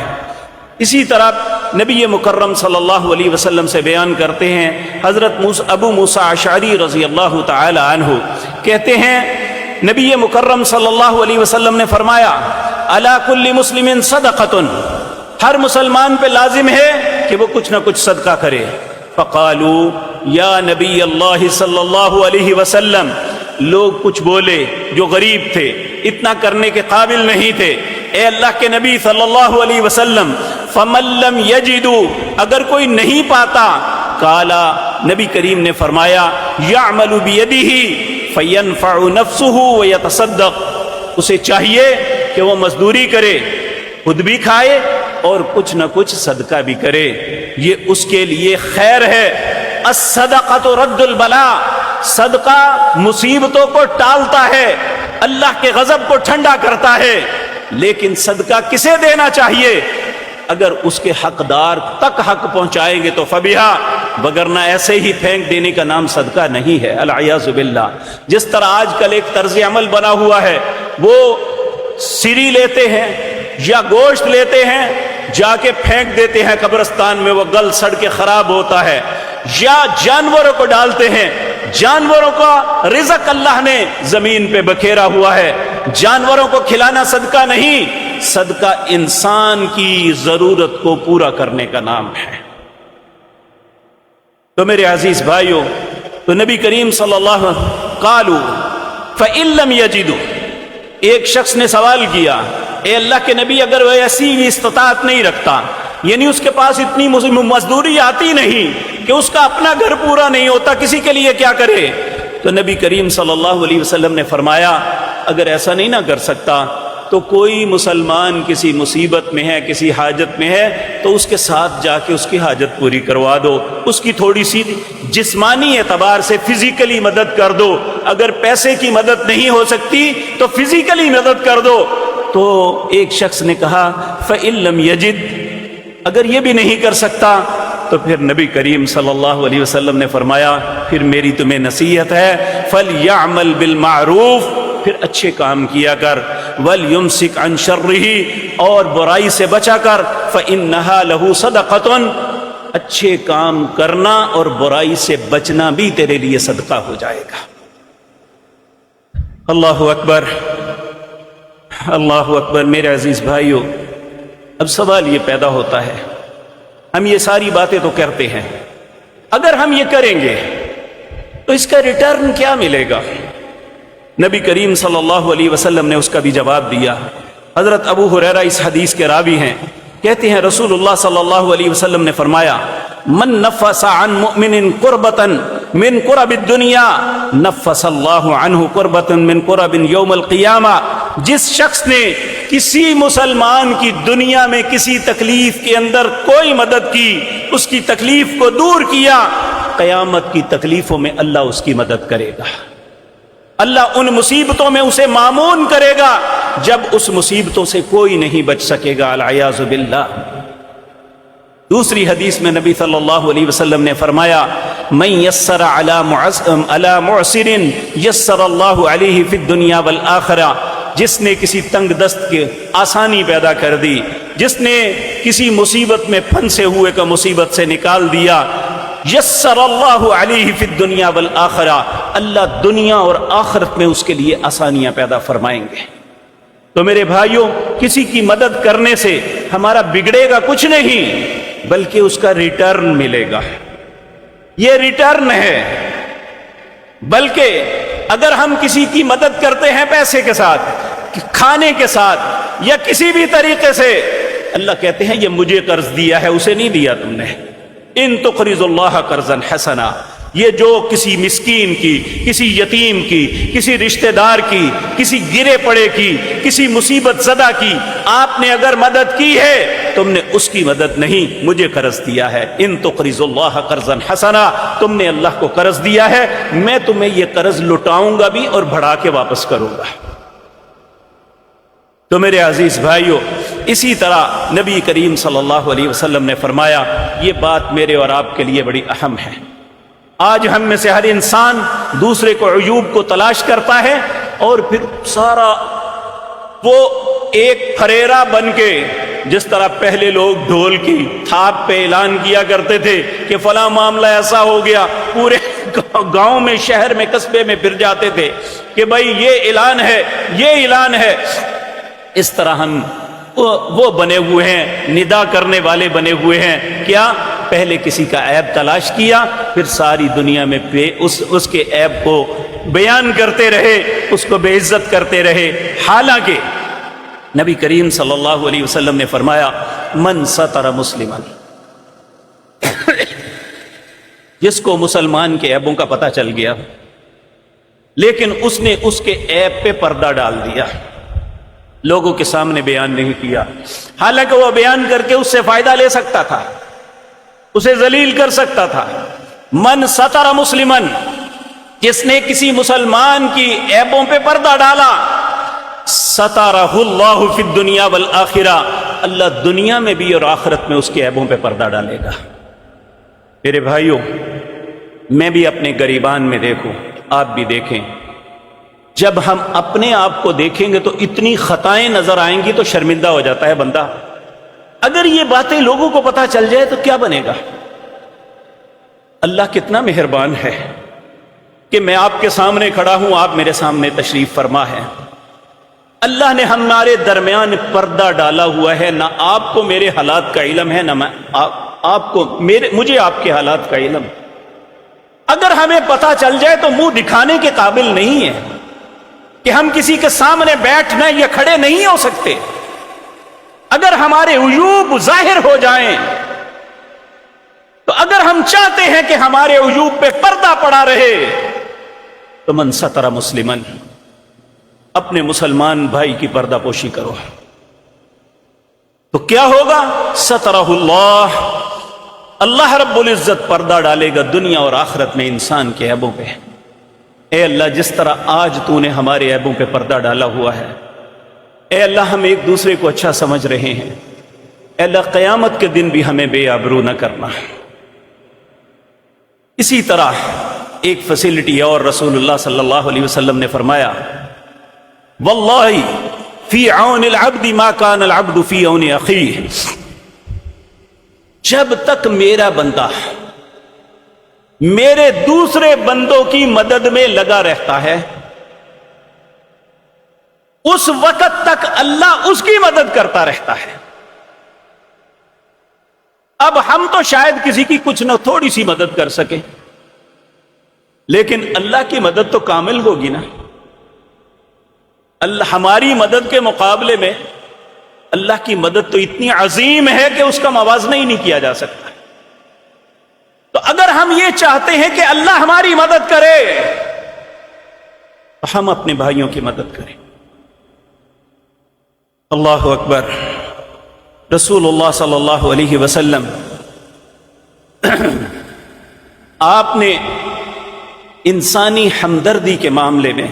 اسی طرح نبی مکرم صلی اللہ علیہ وسلم سے بیان کرتے ہیں، حضرت ابو موسیٰ اشعری رضی اللہ تعالی عنہ کہتے ہیں نبی مکرم صلی اللہ علیہ وسلم نے فرمایا علی کل مسلم صدقۃ، ہر مسلمان پہ لازم ہے کہ وہ کچھ نہ کچھ صدقہ کرے۔ فقالوا یا نبی اللہ صلی اللہ علیہ وسلم، لوگ کچھ بولے جو غریب تھے، اتنا کرنے کے قابل نہیں تھے، اے اللہ کے نبی صلی اللہ علیہ وسلم فمن لم یجدوا، اگر کوئی نہیں پاتا، قالا، نبی کریم نے فرمایا یعمل بیدہ فینفع نفسہ ویتصدق، اسے چاہیے کہ وہ مزدوری کرے، خود بھی کھائے اور کچھ نہ کچھ صدقہ بھی کرے، یہ اس کے لیے خیر ہے۔ الصدقۃ رد البلاء، صدقہ مصیبتوں کو ٹالتا ہے، اللہ کے غضب کو ٹھنڈا کرتا ہے۔ لیکن صدقہ کسے دینا چاہیے؟ اگر اس کے حقدار تک حق پہنچائیں گے تو فبیہا، وگرنہ ایسے ہی پھینک دینے کا نام صدقہ نہیں ہے، العیاذ باللہ۔ جس طرح آج کل ایک طرز عمل بنا ہوا ہے، وہ سری لیتے ہیں یا گوشت لیتے ہیں، جا کے پھینک دیتے ہیں قبرستان میں، وہ گل سڑ کے خراب ہوتا ہے، یا جانوروں کو ڈالتے ہیں۔ جانوروں کا رزق اللہ نے زمین پہ بکھیرا ہوا ہے، جانوروں کو کھلانا صدقہ نہیں، صدقہ انسان کی ضرورت کو پورا کرنے کا نام ہے۔ تو میرے عزیز بھائیوں، تو نبی کریم صلی اللہ علیہ وسلم قالوا فإن لم يجدوا، ایک شخص نے سوال کیا، اے اللہ کے نبی اگر وہ ایسی استطاعت نہیں رکھتا، یعنی اس کے پاس اتنی مزدوری آتی نہیں کہ اس کا اپنا گھر پورا نہیں ہوتا، کسی کے لیے کیا کرے؟ تو نبی کریم صلی اللہ علیہ وسلم نے فرمایا اگر ایسا نہیں نہ کر سکتا تو کوئی مسلمان کسی مصیبت میں ہے، کسی حاجت میں ہے، تو اس کے ساتھ جا کے اس کی حاجت پوری کروا دو، اس کی تھوڑی سی جسمانی اعتبار سے فزیکلی مدد کر دو۔ اگر پیسے کی مدد نہیں ہو سکتی تو فزیکلی مدد کر دو۔ تو ایک شخص نے کہا فَإِن لَمْ يَجِدْ، اگر یہ بھی نہیں کر سکتا تو پھر نبی کریم صلی اللہ علیہ وسلم نے فرمایا پھر میری تمہیں نصیحت ہے، فَلْيَعْمَلْ بِالْمَعْرُوفِ، پھر اچھے کام کیا کر، وَلْيُمْسِكْ عَنْ شَرِّهِ، اور برائی سے بچا کر، فَإِنَّهَا لَهُ صَدَقَةٌ، اچھے کام کرنا اور برائی سے بچنا بھی تیرے لیے صدقہ ہو جائے گا۔ اللہ اکبر، اللہ اکبر۔ میرے عزیز بھائیو، اب سوال یہ پیدا ہوتا ہے، ہم یہ ساری باتیں تو کرتے ہیں، اگر ہم یہ کریں گے تو اس کا ریٹرن کیا ملے گا؟ نبی کریم صلی اللہ علیہ وسلم نے اس کا بھی جواب دیا۔ حضرت ابو ہریرہ اس حدیث کے راوی ہیں، کہتے ہیں رسول اللہ صلی اللہ علیہ وسلم نے فرمایا من نفس عن مؤمن قربة من قرب الدنیا نفس اللہ عنہ قربة من قرب یوم القیامہ، جس شخص نے کسی مسلمان کی دنیا میں کسی تکلیف کے اندر کوئی مدد کی، اس کی تکلیف کو دور کیا، قیامت کی تکلیفوں میں اللہ اس کی مدد کرے گا، اللہ ان مصیبتوں میں اسے مامون کرے گا جب اس مصیبتوں سے کوئی نہیں بچ سکے گا، العیاذ باللہ۔ دوسری حدیث میں نبی صلی اللہ علیہ وسلم نے فرمایا من یسر علی معسر یسر اللہ علیہ فی الدنیا والآخرہ، جس نے کسی تنگ دست کی آسانی پیدا کر دی، جس نے کسی مصیبت میں پھنسے ہوئے کا مصیبت سے نکال دیا، یسر اللہ علیہ فی الدنیا والآخرہ، اللہ دنیا اور آخرت میں اس کے لیے آسانیاں پیدا فرمائیں گے۔ تو میرے بھائیوں، کسی کی مدد کرنے سے ہمارا بگڑے گا کچھ نہیں، بلکہ اس کا ریٹرن ملے گا، یہ ریٹرن ہے۔ بلکہ اگر ہم کسی کی مدد کرتے ہیں پیسے کے ساتھ، کھانے کے ساتھ، یا کسی بھی طریقے سے، اللہ کہتے ہیں یہ مجھے قرض دیا ہے، اسے نہیں دیا تم نے۔ ان تقرض اللہ قرضا حسنا، یہ جو کسی مسکین کی، کسی یتیم کی، کسی رشتہ دار کی، کسی گرے پڑے کی، کسی مصیبت زدہ کی آپ نے اگر مدد کی ہے، تم نے اس کی مدد نہیں، مجھے قرض دیا ہے۔ ان تقرض اللہ قرضا حسنا، تم نے اللہ کو قرض دیا ہے، میں تمہیں یہ قرض لٹاؤں گا بھی اور بڑھا کے واپس کروں گا۔ تو میرے عزیز بھائیوں، اسی طرح نبی کریم صلی اللہ علیہ وسلم نے فرمایا، یہ بات میرے اور آپ کے لیے بڑی اہم ہے۔ آج ہم میں سے ہر انسان دوسرے کو عیوب کو تلاش کرتا ہے اور پھر سارا وہ ایک پھریرا بن کے، جس طرح پہلے لوگ ڈھول کی تھاپ پہ اعلان کیا کرتے تھے کہ فلاں معاملہ ایسا ہو گیا، پورے گاؤں میں، شہر میں، قصبے میں پھر جاتے تھے کہ بھائی یہ اعلان ہے، یہ اعلان ہے، اس طرح ہم وہ بنے ہوئے ہیں، ندا کرنے والے بنے ہوئے ہیں۔ کیا؟ پہلے کسی کا عیب تلاش کیا، پھر ساری دنیا میں اس کے عیب کو بیان کرتے رہے، اس کو بے عزت کرتے رہے۔ حالانکہ نبی کریم صلی اللہ علیہ وسلم نے فرمایا من ستر مسلمن، جس کو مسلمان کے عیبوں کا پتہ چل گیا لیکن اس نے اس کے عیب پہ پردہ ڈال دیا، لوگوں کے سامنے بیان نہیں کیا، حالانکہ وہ بیان کر کے اس سے فائدہ لے سکتا تھا، اسے ذلیل کر سکتا تھا۔ من ستر مسلمن، جس نے کسی مسلمان کی عیبوں پہ پردہ ڈالا، سترہ اللہ فی الدنیا والآخرہ، اللہ دنیا میں بھی اور آخرت میں اس کے عیبوں پہ پردہ ڈالے گا۔ میرے بھائیوں، میں بھی اپنے گریبان میں دیکھوں، آپ بھی دیکھیں، جب ہم اپنے آپ کو دیکھیں گے تو اتنی خطائیں نظر آئیں گی تو شرمندہ ہو جاتا ہے بندہ۔ اگر یہ باتیں لوگوں کو پتہ چل جائے تو کیا بنے گا؟ اللہ کتنا مہربان ہے کہ میں آپ کے سامنے کھڑا ہوں، آپ میرے سامنے تشریف فرما ہے۔ اللہ نے ہمارے درمیان پردہ ڈالا ہوا ہے، نہ آپ کو میرے حالات کا علم ہے، نہ آپ کو مجھے آپ کے حالات کا علم۔ اگر ہمیں پتہ چل جائے تو منہ دکھانے کے قابل نہیں ہے کہ ہم کسی کے سامنے بیٹھنا یا کھڑے نہیں ہو سکتے۔ اگر ہمارے عیوب ظاہر ہو جائیں، تو اگر ہم چاہتے ہیں کہ ہمارے عیوب پہ پردہ پڑا رہے، تو من ستر مسلمن، اپنے مسلمان بھائی کی پردہ پوشی کرو، تو کیا ہوگا؟ سترہ اللہ، اللہ رب العزت پردہ ڈالے گا دنیا اور آخرت میں انسان کے عیبوں پہ۔ اے اللہ، جس طرح آج تو نے ہمارے عیبوں پہ پردہ ڈالا ہوا ہے، اے اللہ ہم ایک دوسرے کو اچھا سمجھ رہے ہیں، اے اللہ قیامت کے دن بھی ہمیں بے آبرو نہ کرنا۔ اسی طرح ایک فیسلٹی اور رسول اللہ صلی اللہ علیہ وسلم نے فرمایا واللہ فی عون العبد ما کان العبد فی عون اخیہ، جب تک میرا بندہ میرے دوسرے بندوں کی مدد میں لگا رہتا ہے، اس وقت تک اللہ اس کی مدد کرتا رہتا ہے۔ اب ہم تو شاید کسی کی کچھ نہ تھوڑی سی مدد کر سکیں، لیکن اللہ کی مدد تو کامل ہوگی نا۔ اللہ ہماری مدد کے مقابلے میں اللہ کی مدد تو اتنی عظیم ہے کہ اس کا موازنہ ہی نہیں کیا جا سکتا۔ تو اگر ہم یہ چاہتے ہیں کہ اللہ ہماری مدد کرے، تو ہم اپنے بھائیوں کی مدد کریں۔ اللہ اکبر۔ رسول اللہ صلی اللہ علیہ وسلم آپ نے انسانی ہمدردی کے معاملے میں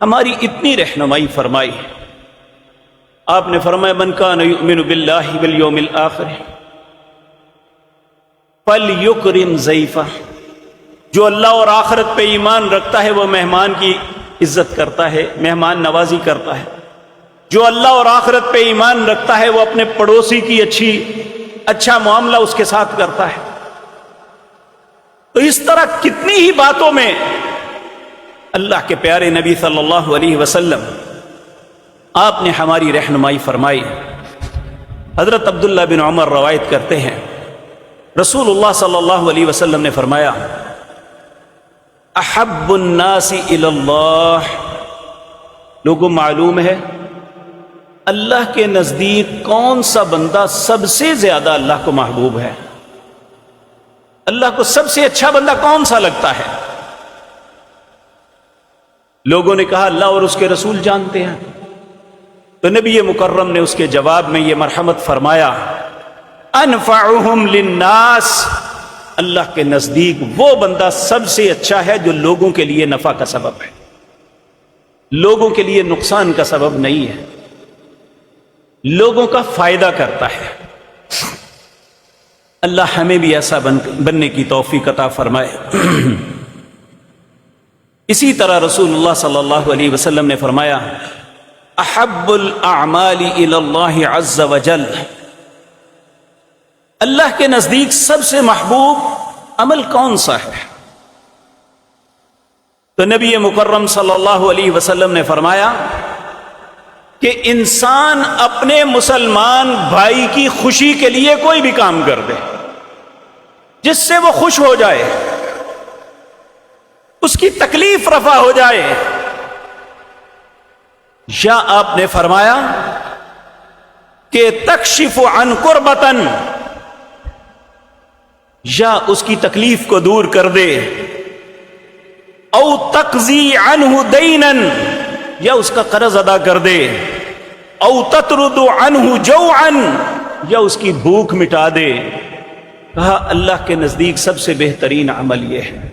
ہماری اتنی رہنمائی فرمائی۔ آپ نے فرمایا من کان یؤمن باللہ والیوم الآخر فلیکرم ضیفہ، جو اللہ اور آخرت پہ ایمان رکھتا ہے وہ مہمان کی عزت کرتا ہے، مہمان نوازی کرتا ہے۔ جو اللہ اور آخرت پہ ایمان رکھتا ہے وہ اپنے پڑوسی کی اچھا معاملہ اس کے ساتھ کرتا ہے۔ تو اس طرح کتنی ہی باتوں میں اللہ کے پیارے نبی صلی اللہ علیہ وسلم آپ نے ہماری رہنمائی فرمائی۔ حضرت عبداللہ بن عمر روایت کرتے ہیں رسول اللہ صلی اللہ علیہ وسلم نے فرمایا احب الناس الی اللہ، لوگوں معلوم ہے اللہ کے نزدیک کون سا بندہ سب سے زیادہ اللہ کو محبوب ہے، اللہ کو سب سے اچھا بندہ کون سا لگتا ہے؟ لوگوں نے کہا اللہ اور اس کے رسول جانتے ہیں۔ تو نبی مکرم نے اس کے جواب میں یہ مرحمت فرمایا انفعہم للناس، اللہ کے نزدیک وہ بندہ سب سے اچھا ہے جو لوگوں کے لیے نفع کا سبب ہے، لوگوں کے لیے نقصان کا سبب نہیں ہے، لوگوں کا فائدہ کرتا ہے۔ اللہ ہمیں بھی ایسا بننے کی توفیق عطا فرمائے۔ اسی طرح رسول اللہ صلی اللہ علیہ وسلم نے فرمایا احب الاعمال الی اللہ عز وجل، اللہ کے نزدیک سب سے محبوب عمل کون سا ہے؟ تو نبی مکرم صلی اللہ علیہ وسلم نے فرمایا کہ انسان اپنے مسلمان بھائی کی خوشی کے لیے کوئی بھی کام کر دے جس سے وہ خوش ہو جائے، اس کی تکلیف رفع ہو جائے، یا آپ نے فرمایا کہ تکشف عن کربتن، یا اس کی تکلیف کو دور کر دے، او تقضی عنہ دینا، یا اس کا قرض ادا کر دے، او تطرد عنہ جوعا، یا اس کی بھوک مٹا دے۔ کہا اللہ کے نزدیک سب سے بہترین عمل یہ ہے۔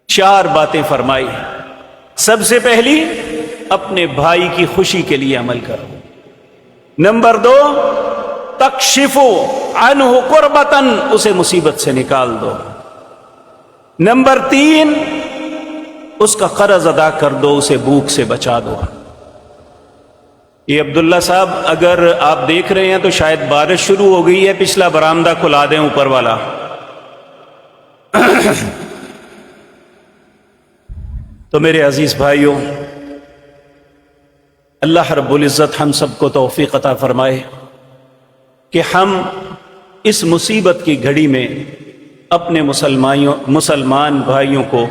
4 باتیں فرمائی۔ سب سے پہلی، اپنے بھائی کی خوشی کے لیے عمل کرو۔ نمبر 2، تکشف عنہ کربتن، اسے مصیبت سے نکال دو۔ نمبر 3، اس کا قرض ادا کر دو، اسے بھوک سے بچا دو۔ یہ عبداللہ صاحب اگر آپ دیکھ رہے ہیں تو شاید بارش شروع ہو گئی ہے، پچھلا برآمدہ کھلا دیں اوپر والا۔ تو میرے عزیز بھائیوں، اللہ رب العزت ہم سب کو توفیق عطا فرمائے کہ ہم اس مصیبت کی گھڑی میں اپنے مسلمان بھائیوں کو،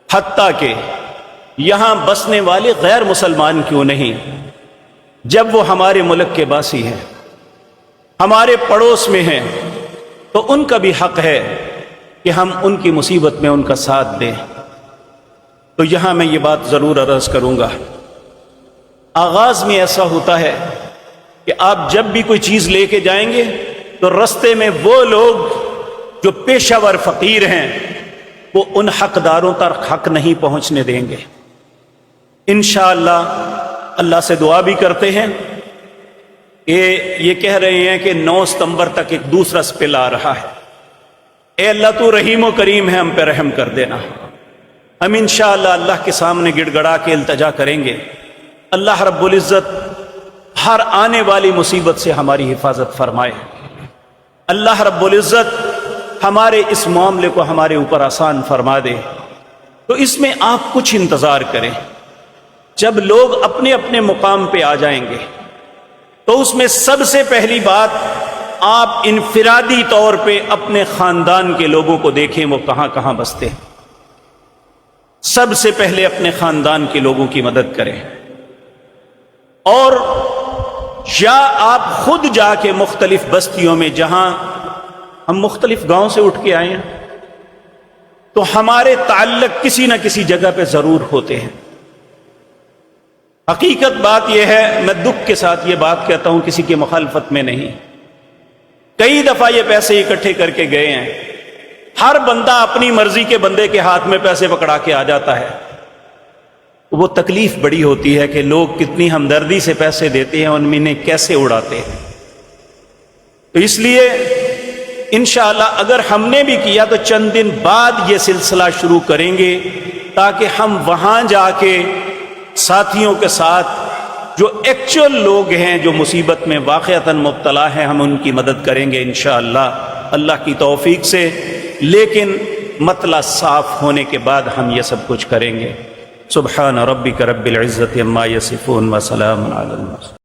حتیٰ کہ یہاں بسنے والے غیر مسلمان کیوں نہیں، جب وہ ہمارے ملک کے باسی ہیں، ہمارے پڑوس میں ہیں، تو ان کا بھی حق ہے کہ ہم ان کی مصیبت میں ان کا ساتھ دیں۔ تو یہاں میں یہ بات ضرور عرض کروں گا، آغاز میں ایسا ہوتا ہے کہ آپ جب بھی کوئی چیز لے کے جائیں گے تو رستے میں وہ لوگ جو پیشہ ور فقیر ہیں وہ ان حقداروں تک حق نہیں پہنچنے دیں گے۔ انشاءاللہ اللہ سے دعا بھی کرتے ہیں کہ یہ کہہ رہے ہیں کہ 9 ستمبر تک ایک دوسرا سپل آ رہا ہے، اے اللہ تو رحیم و کریم ہے، ہم پہ رحم کر دینا۔ ہم انشاءاللہ اللہ کے سامنے گڑ گڑا کے التجا کریں گے، اللہ رب العزت ہر آنے والی مصیبت سے ہماری حفاظت فرمائے، اللہ رب العزت ہمارے اس معاملے کو ہمارے اوپر آسان فرما دے۔ تو اس میں آپ کچھ انتظار کریں، جب لوگ اپنے اپنے مقام پہ آ جائیں گے تو اس میں سب سے پہلی بات، آپ انفرادی طور پہ اپنے خاندان کے لوگوں کو دیکھیں وہ کہاں کہاں بستے ہیں، سب سے پہلے اپنے خاندان کے لوگوں کی مدد کریں، اور یا آپ خود جا کے مختلف بستیوں میں، جہاں ہم مختلف گاؤں سے اٹھ کے آئے ہیں تو ہمارے تعلق کسی نہ کسی جگہ پہ ضرور ہوتے ہیں۔ حقیقت بات یہ ہے، میں دکھ کے ساتھ یہ بات کہتا ہوں، کسی کی مخالفت میں نہیں، کئی دفعہ یہ پیسے اکٹھے کر کے گئے ہیں، ہر بندہ اپنی مرضی کے بندے کے ہاتھ میں پیسے پکڑا کے آ جاتا ہے، وہ تکلیف بڑی ہوتی ہے کہ لوگ کتنی ہمدردی سے پیسے دیتے ہیں، ان میں انہیں کیسے اڑاتے ہیں۔ تو اس لیے انشاءاللہ اگر ہم نے بھی کیا تو چند دن بعد یہ سلسلہ شروع کریں گے، تاکہ ہم وہاں جا کے ساتھیوں کے ساتھ جو ایکچوئل لوگ ہیں، جو مصیبت میں واقعتاً مبتلا ہیں، ہم ان کی مدد کریں گے انشاءاللہ اللہ کی توفیق سے، لیکن مطلع صاف ہونے کے بعد ہم یہ سب کچھ کریں گے۔ سبحان ربک رب العزت عما یصفون وسلام علی المرسلین۔